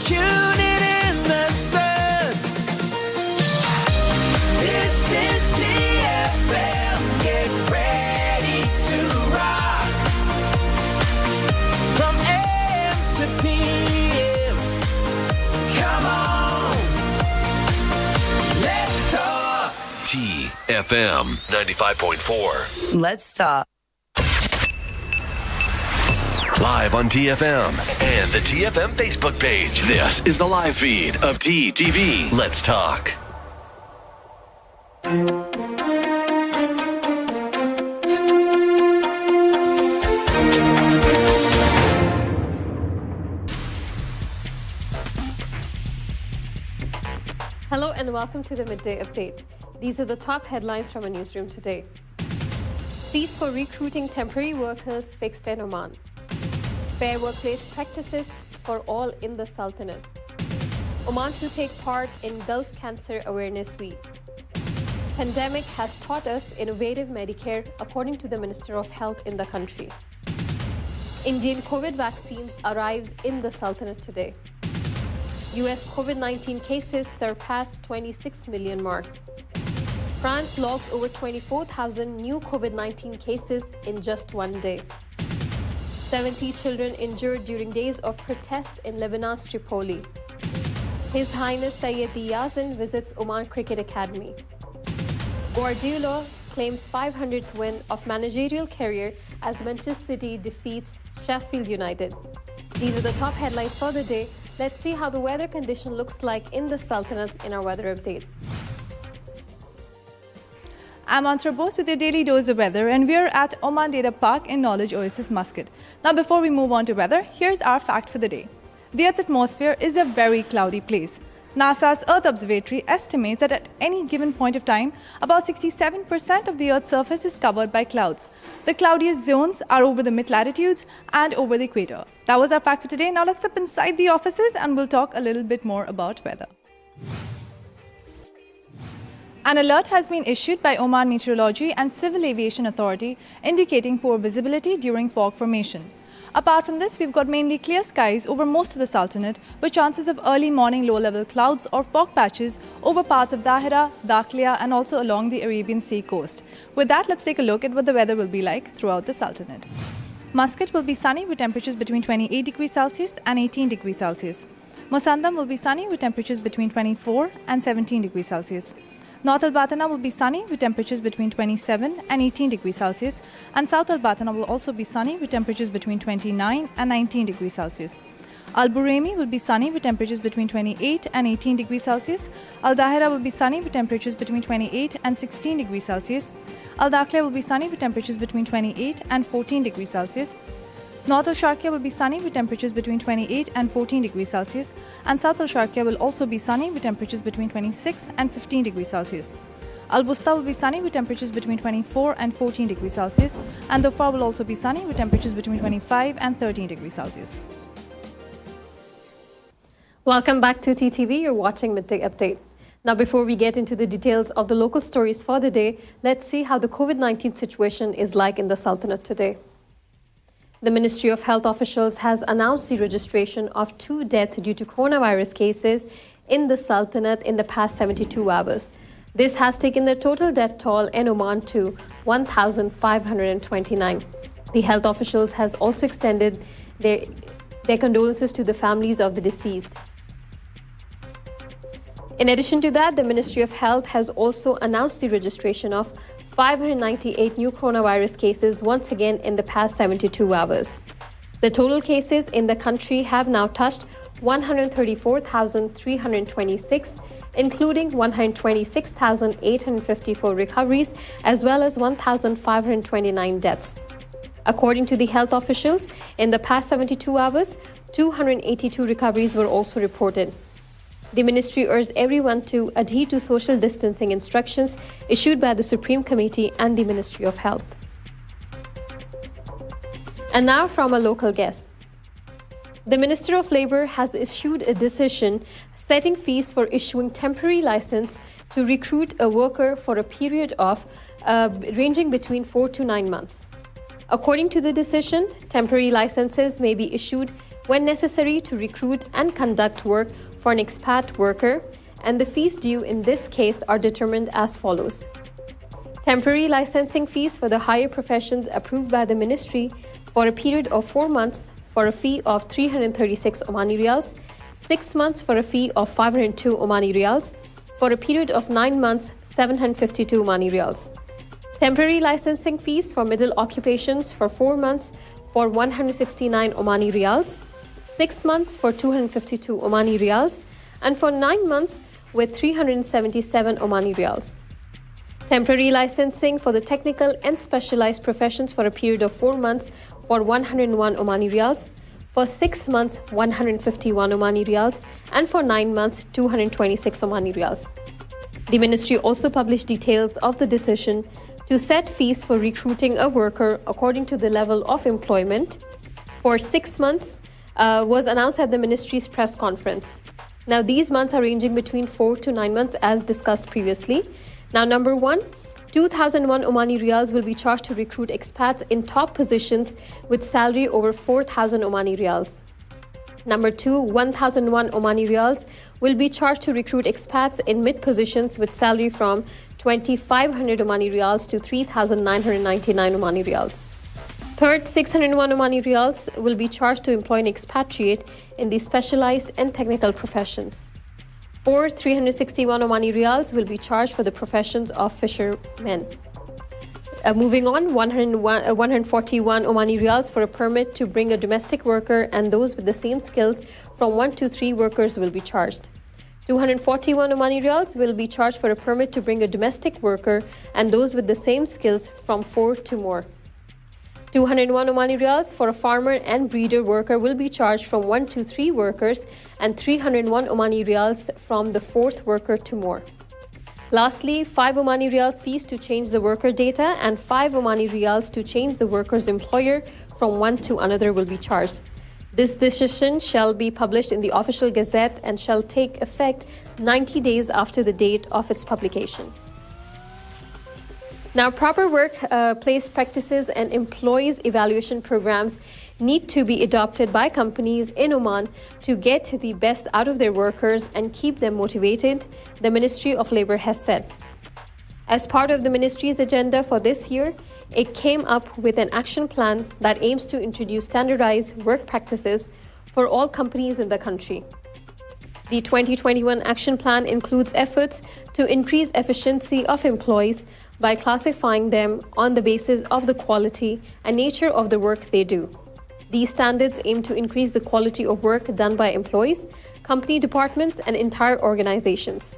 tune it in the sun. This is TFM. Get ready to rock. From AM to PM. Come on. Let's talk. TFM 95.4. Let's talk. Live on TFM and the TFM Facebook page. This is the live feed of TTV. Let's talk. Hello and welcome to the Midday Update. These are the top headlines from our newsroom today. Fees for recruiting temporary workers fixed in Oman. Fair workplace practices for all in the Sultanate. Oman to take part in Gulf Cancer Awareness Week. Pandemic has taught us innovative Medicare, according to the Minister of Health in the country. Indian COVID vaccines arrives in the Sultanate today. US COVID-19 cases surpass 26 million mark. France logs over 24,000 new COVID-19 cases in just one day. 70 children injured during days of protests in Lebanon's Tripoli. His Highness Sayyid Yazan visits Oman Cricket Academy. Guardiola claims 500th win of managerial career as Manchester City defeats Sheffield United. These are the top headlines for the day. Let's see how the weather condition looks like in the Sultanate in our weather update. I'm Antra Bose with your daily dose of weather, and we're at Oman Data Park in Knowledge Oasis, Muscat. Now, before we move on to weather, here's our fact for the day. The Earth's atmosphere is a very cloudy place. NASA's Earth Observatory estimates that at any given point of time, about 67% of the Earth's surface is covered by clouds. The cloudiest zones are over the mid-latitudes and over the equator. That was our fact for today. Now, let's step inside the offices and we'll talk a little bit more about weather. An alert has been issued by Oman Meteorology and Civil Aviation Authority indicating poor visibility during fog formation. Apart from this, we've got mainly clear skies over most of the Sultanate with chances of early morning low-level clouds or fog patches over parts of Dahira, Dakhlia and also along the Arabian Sea coast. With that, let's take a look at what the weather will be like throughout the Sultanate. Muscat will be sunny with temperatures between 28 degrees Celsius and 18 degrees Celsius. Musandam will be sunny with temperatures between 24 and 17 degrees Celsius. North Al-Batana will be sunny with temperatures between 27 and 18 degrees Celsius, and South Al-Batana will also be sunny with temperatures between 29 and 19 degrees Celsius. Al-Buraimi will be sunny with temperatures between 28 and 18 degrees Celsius. Al-Dahira will be sunny with temperatures between 28 and 16 degrees Celsius. Al-Dakhla will be sunny with temperatures between 28 and 14 degrees Celsius. North Al-Sharqiya will be sunny with temperatures between 28 and 14 degrees Celsius, and South Al-Sharqiya will also be sunny with temperatures between 26 and 15 degrees Celsius. Al-Busta will be sunny with temperatures between 24 and 14 degrees Celsius, and Dhofar will also be sunny with temperatures between 25 and 13 degrees Celsius. Welcome back to TTV. You're watching Midday Update. Now, before we get into the details of the local stories for the day, let's see how the COVID-19 situation is like in the Sultanate today. The Ministry of Health officials has announced the registration of 2 deaths due to coronavirus cases in the Sultanate in the past 72 hours. This has taken the total death toll in Oman to 1,529. The health officials has also extended their condolences to the families of the deceased. In addition to that, the Ministry of Health has also announced the registration of 598 new coronavirus cases once again in the past 72 hours. The total cases in the country have now touched 134,326, including 126,854 recoveries, as well as 1,529 deaths. According to the health officials, in the past 72 hours, 282 recoveries were also reported. The ministry urged everyone to adhere to social distancing instructions issued by the Supreme Committee and the Ministry of Health. And now from a local guest. The Minister of Labour has issued a decision setting fees for issuing temporary license to recruit a worker for a period of ranging between 4 to 9 months. According to the decision, temporary licenses may be issued when necessary to recruit and conduct work for an expat worker, and the fees due in this case are determined as follows. Temporary licensing fees for the higher professions approved by the ministry for a period of 4 months for a fee of 336 Omani Riyals, 6 months for a fee of 502 Omani Riyals, for a period of 9 months, 752 Omani Riyals. Temporary licensing fees for middle occupations for 4 months for 169 Omani Riyals, 6 months for 252 Omani Riyals, and for 9 months with 377 Omani Riyals. Temporary licensing for the technical and specialized professions for a period of 4 months for 101 Omani Riyals, for 6 months 151 Omani Riyals, and for 9 months 226 Omani Riyals. The ministry also published details of the decision to set fees for recruiting a worker according to the level of employment for 6 months was announced at the ministry's press conference. Now, these months are ranging between 4 to 9 months as discussed previously. Now, number 1, 2,001 Omani Riyals will be charged to recruit expats in top positions with salary over 4,000 Omani Riyals. Number 2, 1,001 Omani Riyals will be charged to recruit expats in mid positions with salary from 2,500 Omani Riyals to 3,999 Omani Riyals. Third, 601 Omani Riyals will be charged to employ an expatriate in the specialized and technical professions. Fourth, 361 Omani Riyals will be charged for the professions of fishermen. Moving on, 141 Omani Riyals for a permit to bring a domestic worker, and those with the same skills from 1 to 3 workers will be charged. 241 Omani Riyals will be charged for a permit to bring a domestic worker, and those with the same skills from 4 to more. 201 Omani Riyals for a farmer and breeder worker will be charged from 1 to 3 workers, and 301 Omani Riyals from the 4th worker to more. Lastly, 5 Omani Riyals fees to change the worker data and 5 Omani Riyals to change the worker's employer from one to another will be charged. This decision shall be published in the official gazette and shall take effect 90 days after the date of its publication. Now, proper workplace practices and employees evaluation programs need to be adopted by companies in Oman to get the best out of their workers and keep them motivated, the Ministry of Labour has said. As part of the ministry's agenda for this year, it came up with an action plan that aims to introduce standardized work practices for all companies in the country. The 2021 action plan includes efforts to increase efficiency of employees by classifying them on the basis of the quality and nature of the work they do. These standards aim to increase the quality of work done by employees, company departments, and entire organizations.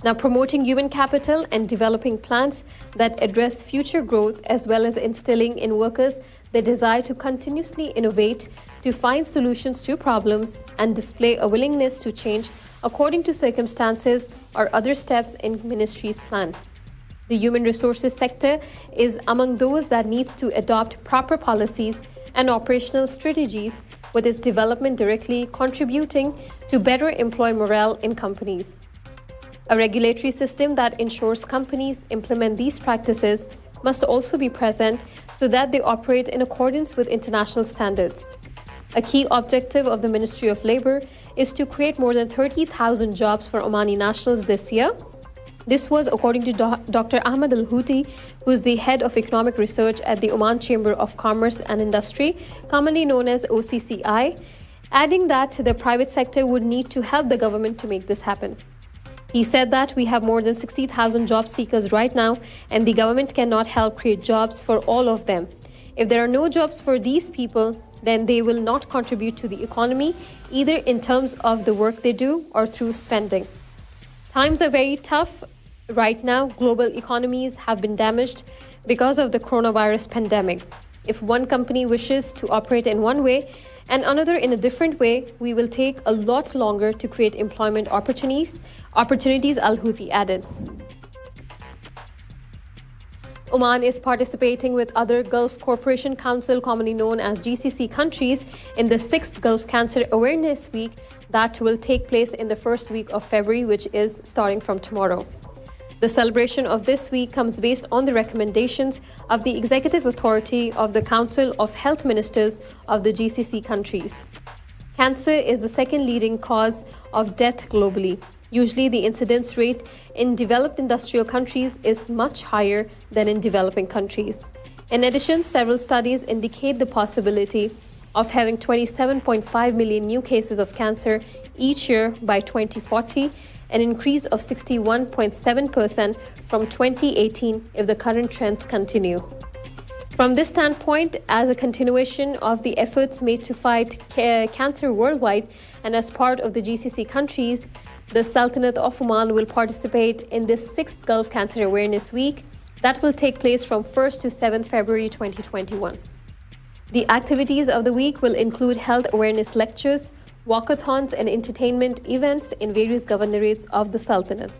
Now, promoting human capital and developing plans that address future growth, as well as instilling in workers the desire to continuously innovate, to find solutions to problems, and display a willingness to change according to circumstances, are other steps in ministry's plan. The human resources sector is among those that needs to adopt proper policies and operational strategies, with its development directly contributing to better employee morale in companies. A regulatory system that ensures companies implement these practices must also be present so that they operate in accordance with international standards. A key objective of the Ministry of Labour is to create more than 30,000 jobs for Omani nationals this year. This was according to Dr. Ahmed Al-Houthi, who is the head of economic research at the Oman Chamber of Commerce and Industry, commonly known as OCCI, adding that the private sector would need to help the government to make this happen. He said that we have more than 60,000 job seekers right now, and the government cannot help create jobs for all of them. If there are no jobs for these people, then they will not contribute to the economy, either in terms of the work they do or through spending. Times are very tough right now. Global economies have been damaged because of the coronavirus pandemic. If one company wishes to operate in one way and another in a different way, we will take a lot longer to create employment opportunities, Al-Houthi added. Oman is participating with other Gulf Cooperation Council, commonly known as GCC countries, in the 6th Gulf Cancer Awareness Week that will take place in the first week of February, which is starting from tomorrow. The celebration of this week comes based on the recommendations of the Executive Authority of the Council of Health Ministers of the GCC countries. Cancer is the second leading cause of death globally. Usually, the incidence rate in developed industrial countries is much higher than in developing countries. In addition, several studies indicate the possibility of having 27.5 million new cases of cancer each year by 2040, an increase of 61.7% from 2018 if the current trends continue. From this standpoint, as a continuation of the efforts made to fight cancer worldwide and as part of the GCC countries, the Sultanate of Oman will participate in this 6th Gulf Cancer Awareness Week that will take place from 1st to 7th February 2021. The activities of the week will include health awareness lectures, walkathons, and entertainment events in various governorates of the Sultanate.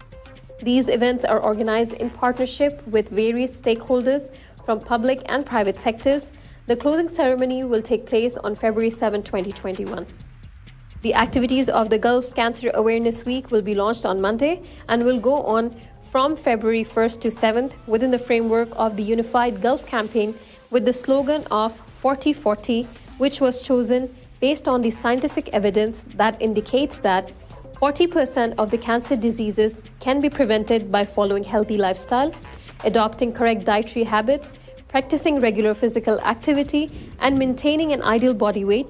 These events are organized in partnership with various stakeholders from public and private sectors. The closing ceremony will take place on February 7, 2021. The activities of the Gulf Cancer Awareness Week will be launched on Monday and will go on from February 1st to 7th within the framework of the Unified Gulf Campaign with the slogan of 40-40, which was chosen based on the scientific evidence that indicates that 40% of the cancer diseases can be prevented by following healthy lifestyle, adopting correct dietary habits, practicing regular physical activity, and maintaining an ideal body weight,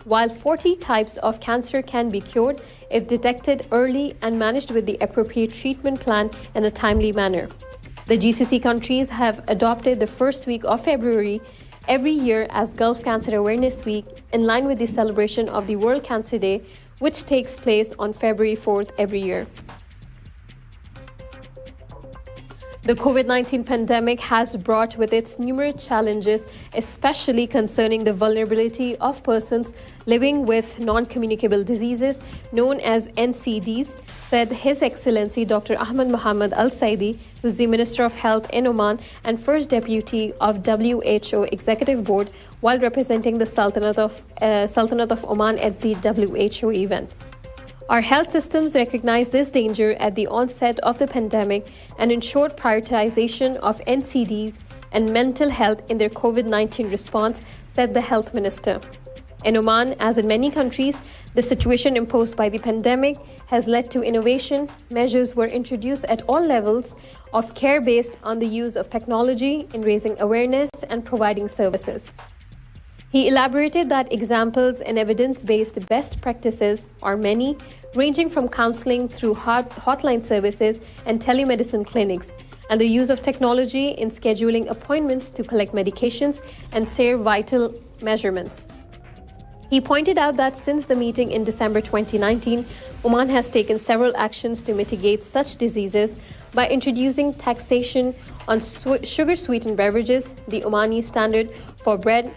while 40 types of cancer can be cured if detected early and managed with the appropriate treatment plan in a timely manner. The GCC countries have adopted the first week of February every year as Gulf Cancer Awareness Week in line with the celebration of the World Cancer Day, which takes place on February 4th every year. The COVID-19 pandemic has brought with it numerous challenges, especially concerning the vulnerability of persons living with non-communicable diseases known as NCDs, said His Excellency Dr. Ahmed Mohammed Al Saidi, who is the Minister of Health in Oman and First Deputy of WHO Executive Board, while representing the Sultanate of Oman at the WHO event. Our health systems recognized this danger at the onset of the pandemic and ensured prioritization of NCDs and mental health in their COVID-19 response, said the health minister. In Oman, as in many countries, the situation imposed by the pandemic has led to innovation. Measures were introduced at all levels of care based on the use of technology in raising awareness and providing services. He elaborated that examples and evidence-based best practices are many, ranging from counseling through hotline services and telemedicine clinics, and the use of technology in scheduling appointments to collect medications and share vital measurements. He pointed out that since the meeting in December 2019, Oman has taken several actions to mitigate such diseases by introducing taxation on sugar-sweetened beverages, the Omani standard for bread,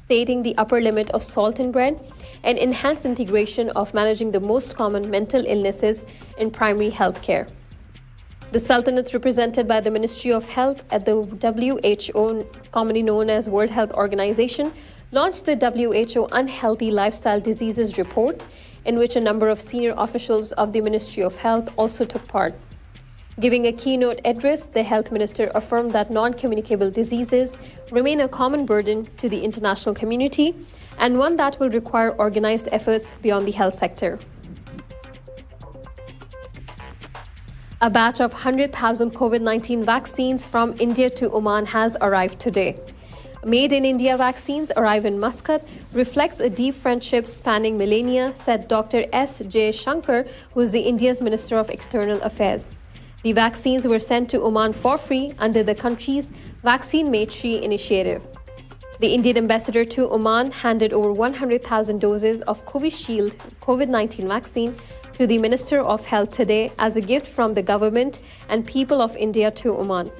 stating the upper limit of salt in bread, and enhanced integration of managing the most common mental illnesses in primary health care. The Sultanate, represented by the Ministry of Health at the WHO, commonly known as World Health Organization, launched the WHO Unhealthy Lifestyle Diseases Report, in which a number of senior officials of the Ministry of Health also took part. Giving a keynote address, the health minister affirmed that non-communicable diseases remain a common burden to the international community and one that will require organized efforts beyond the health sector. A batch of 100,000 COVID-19 vaccines from India to Oman has arrived today. Made in India vaccines arrive in Muscat reflects a deep friendship spanning millennia, said Dr. S. J. Shankar, who is the India's Minister of External Affairs. The vaccines were sent to Oman for free under the country's Vaccine Maitri initiative. The Indian ambassador to Oman handed over 100,000 doses of Covishield COVID-19 vaccine to the Minister of Health today as a gift from the government and people of India to Oman.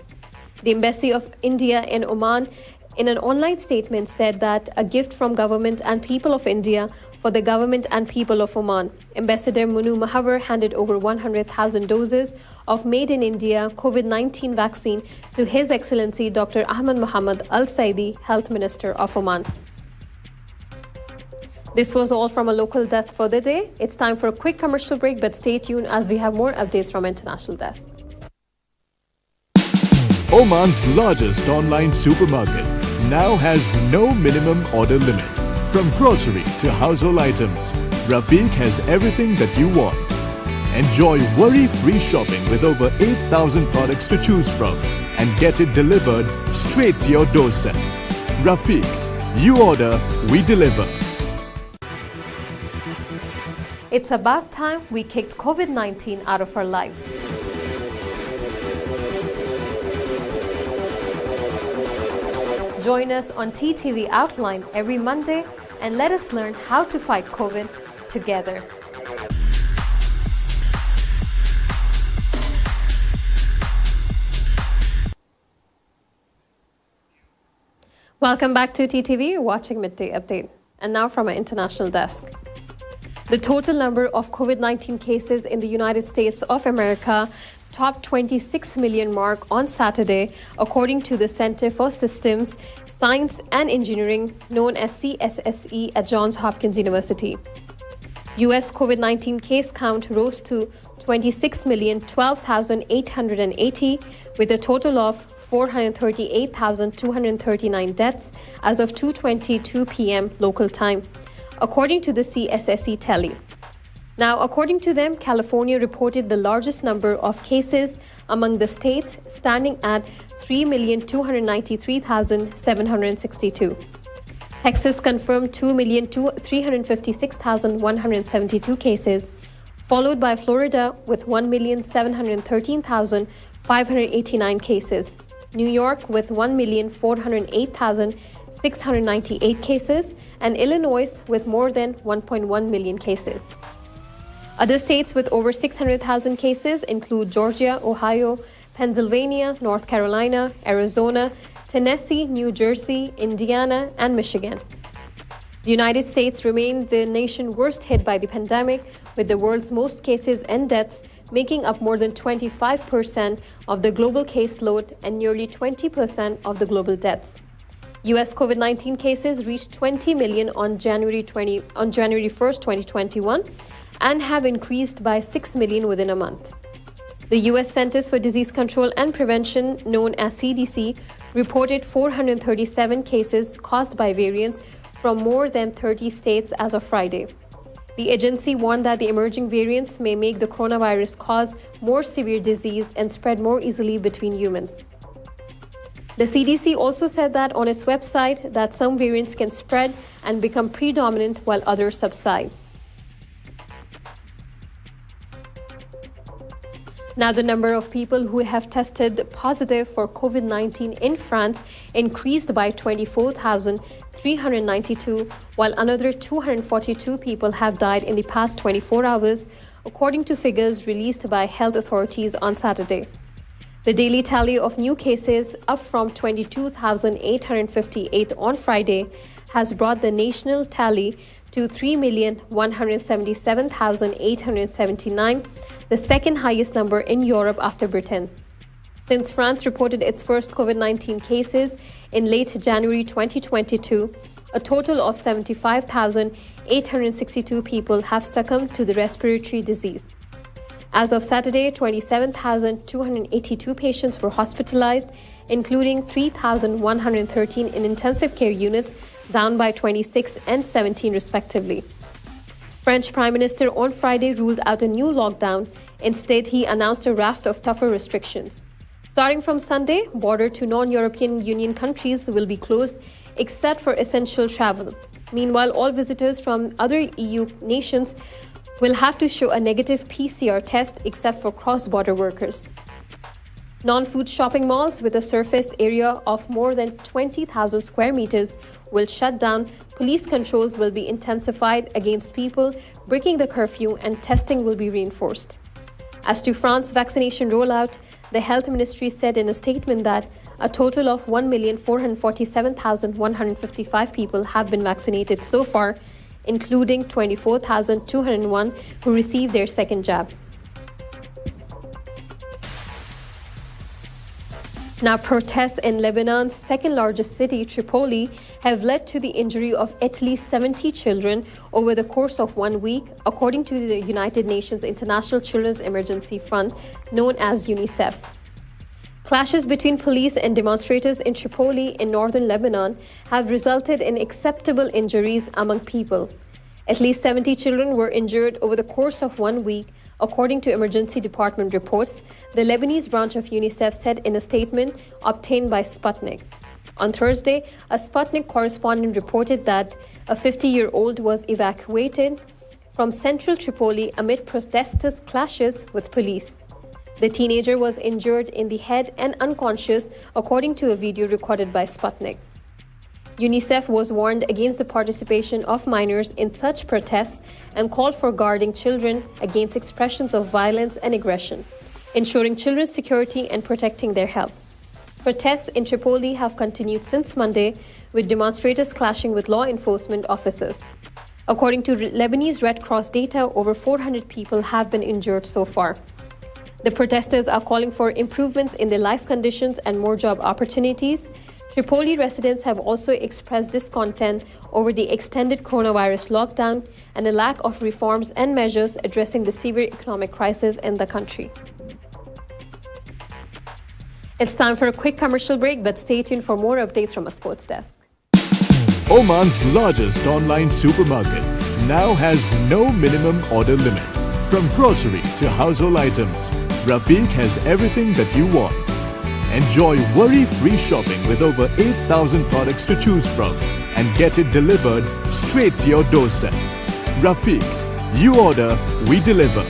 The Embassy of India in Oman, in an online statement, said that a gift from government and people of India for the government and people of Oman. Ambassador Munu Mahavar handed over 100,000 doses of made in India COVID-19 vaccine to His Excellency Dr. Ahmed Mohammed Al Saidi, Health Minister of Oman. This was all from a local desk for the day. It's time for a quick commercial break, but stay tuned as we have more updates from international desk. Oman's largest online supermarket now has no minimum order limit. From grocery to household items, Rafiq has everything that you want. Enjoy worry-free shopping with over 8,000 products to choose from and get it delivered straight to your doorstep. Rafiq, you order, we deliver. It's about time we kicked COVID-19 out of our lives. Join us on TTV Outline every Monday and let us learn how to fight COVID together. Welcome back to TTV. You're watching Midday Update. And now from our international desk. The total number of COVID-19 cases in the United States of America topped 26 million mark on Saturday, according to the Center for Systems, Science and Engineering, known as CSSE at Johns Hopkins University. U.S. COVID-19 case count rose to 26,012,880, with a total of 438,239 deaths as of 2:22 p.m. local time, according to the CSSE tally. Now, according to them, California reported the largest number of cases among the states, standing at 3,293,762. Texas confirmed 2,356,172 cases, followed by Florida with 1,713,589 cases, New York with 1,408,698 cases, and Illinois with more than 1.1 million cases. Other states with over 600,000 cases include Georgia, Ohio, Pennsylvania, North Carolina, Arizona, Tennessee, New Jersey, Indiana, and Michigan. The United States remained the nation worst hit by the pandemic, with the world's most cases and deaths making up more than 25% of the global caseload and nearly 20% of the global deaths. U.S. COVID-19 cases reached 20 million on January 1st, 2021, and have increased by 6 million within a month. The U.S. Centers for Disease Control and Prevention, known as CDC, reported 437 cases caused by variants from more than 30 states as of Friday. The agency warned that the emerging variants may make the coronavirus cause more severe disease and spread more easily between humans. The CDC also said that on its website that some variants can spread and become predominant while others subside. Now, the number of people who have tested positive for COVID-19 in France increased by 24,392, while another 242 people have died in the past 24 hours, according to figures released by health authorities on Saturday. The daily tally of new cases, up from 22,858 on Friday, has brought the national tally to 3,177,879, the second highest number in Europe after Britain. Since France reported its first COVID-19 cases in late January 2022, a total of 75,862 people have succumbed to the respiratory disease. As of Saturday, 27,282 patients were hospitalized, including 3,113 in intensive care units, down by 26 and 17 respectively. French Prime Minister on Friday ruled out a new lockdown. Instead, he announced a raft of tougher restrictions. Starting from Sunday, border to non-European Union countries will be closed except for essential travel. Meanwhile, all visitors from other EU nations will have to show a negative PCR test except for cross-border workers. Non-food shopping malls with a surface area of more than 20,000 square meters will shut down. Police controls will be intensified against people breaking the curfew, and testing will be reinforced. As to France's vaccination rollout, the health ministry said in a statement that a total of 1,447,155 people have been vaccinated so far, including 24,201 who received their second jab. Now, protests in Lebanon's second largest city, Tripoli, have led to the injury of at least 70 children over the course of 1 week, according to the United Nations International Children's Emergency Fund, known as UNICEF. Clashes between police and demonstrators in Tripoli in northern Lebanon have resulted in acceptable injuries among people. At least 70 children were injured over the course of 1 week, according to emergency department reports, the Lebanese branch of UNICEF said in a statement obtained by Sputnik. On Thursday, a Sputnik correspondent reported that a 50-year-old was evacuated from central Tripoli amid protesters' clashes with police. The teenager was injured in the head and unconscious, according to a video recorded by Sputnik. UNICEF was warned against the participation of minors in such protests and called for guarding children against expressions of violence and aggression, ensuring children's security and protecting their health. Protests in Tripoli have continued since Monday, with demonstrators clashing with law enforcement officers. According to Lebanese Red Cross data, over 400 people have been injured so far. The protesters are calling for improvements in their life conditions and more job opportunities. Tripoli residents have also expressed discontent over the extended coronavirus lockdown and a lack of reforms and measures addressing the severe economic crisis in the country. It's time for a quick commercial break, but stay tuned for more updates from a sports desk. Oman's largest online supermarket now has no minimum order limit. From grocery to household items, Rafiq has everything that you want. Enjoy worry-free shopping with over 8,000 products to choose from and get it delivered straight to your doorstep. Rafiq, you order, we deliver.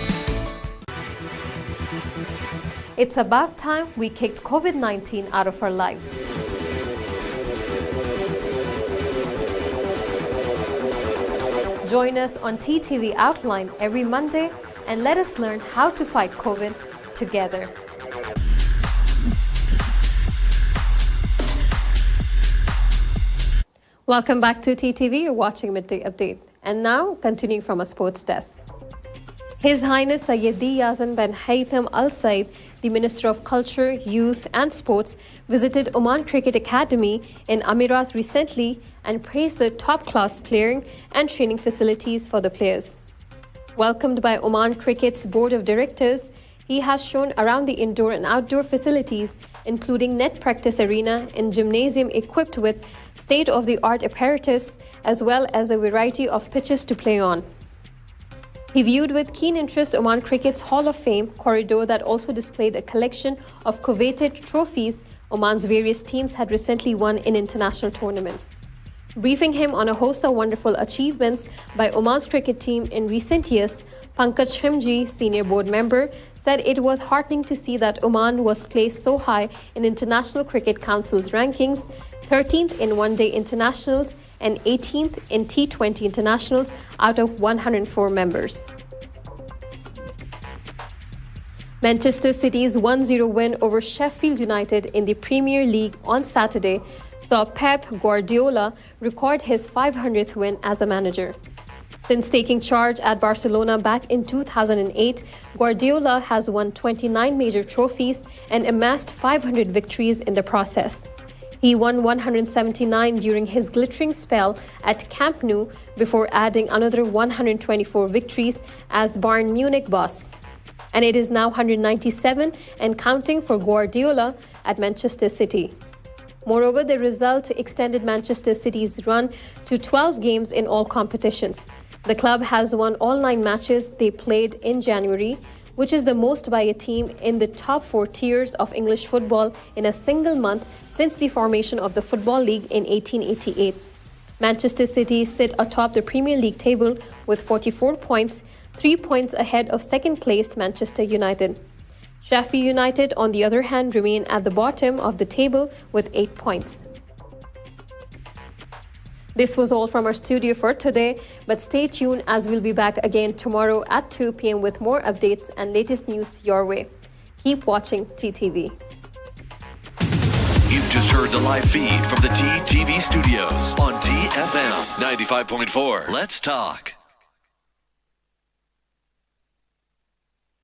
It's about time we kicked COVID-19 out of our lives. Join us on TTV Outline every Monday and let us learn how to fight COVID together. Welcome back to TTV. You're watching Midday Update. And now, continuing from a sports desk. His Highness Sayyidi Yazan bin Haytham Al Said, the Minister of Culture, Youth and Sports, visited Oman Cricket Academy in Amirat recently and praised the top-class playing and training facilities for the players. Welcomed by Oman Cricket's Board of Directors, he has shown around the indoor and outdoor facilities, including net practice arena and gymnasium equipped with state-of-the-art apparatus, as well as a variety of pitches to play on. He viewed with keen interest Oman Cricket's Hall of Fame corridor that also displayed a collection of coveted trophies Oman's various teams had recently won in international tournaments. Briefing him on a host of wonderful achievements by Oman's cricket team in recent years, Pankaj Khimji, senior board member, said it was heartening to see that Oman was placed so high in International Cricket Council's rankings, 13th in one-day internationals and 18th in T20 internationals out of 104 members. Manchester City's 1-0 win over Sheffield United in the Premier League on Saturday saw Pep Guardiola record his 500th win as a manager. Since taking charge at Barcelona back in 2008, Guardiola has won 29 major trophies and amassed 500 victories in the process. He won 179 during his glittering spell at Camp Nou before adding another 124 victories as Bayern Munich boss. And it is now 197 and counting for Guardiola at Manchester City. Moreover, the result extended Manchester City's run to 12 games in all competitions. The club has won all 9 matches they played in January, which is the most by a team in the top 4 tiers of English football in a single month since the formation of the Football League in 1888. Manchester City sit atop the Premier League table with 44 points, 3 points ahead of second-placed Manchester United. Sheffield United, on the other hand, remain at the bottom of the table with 8 points. This was all from our studio for today, but stay tuned as we'll be back again tomorrow at 2 p.m. with more updates and latest news your way. Keep watching TTV. You've just heard the live feed from the TTV studios on TFM 95.4. Let's talk.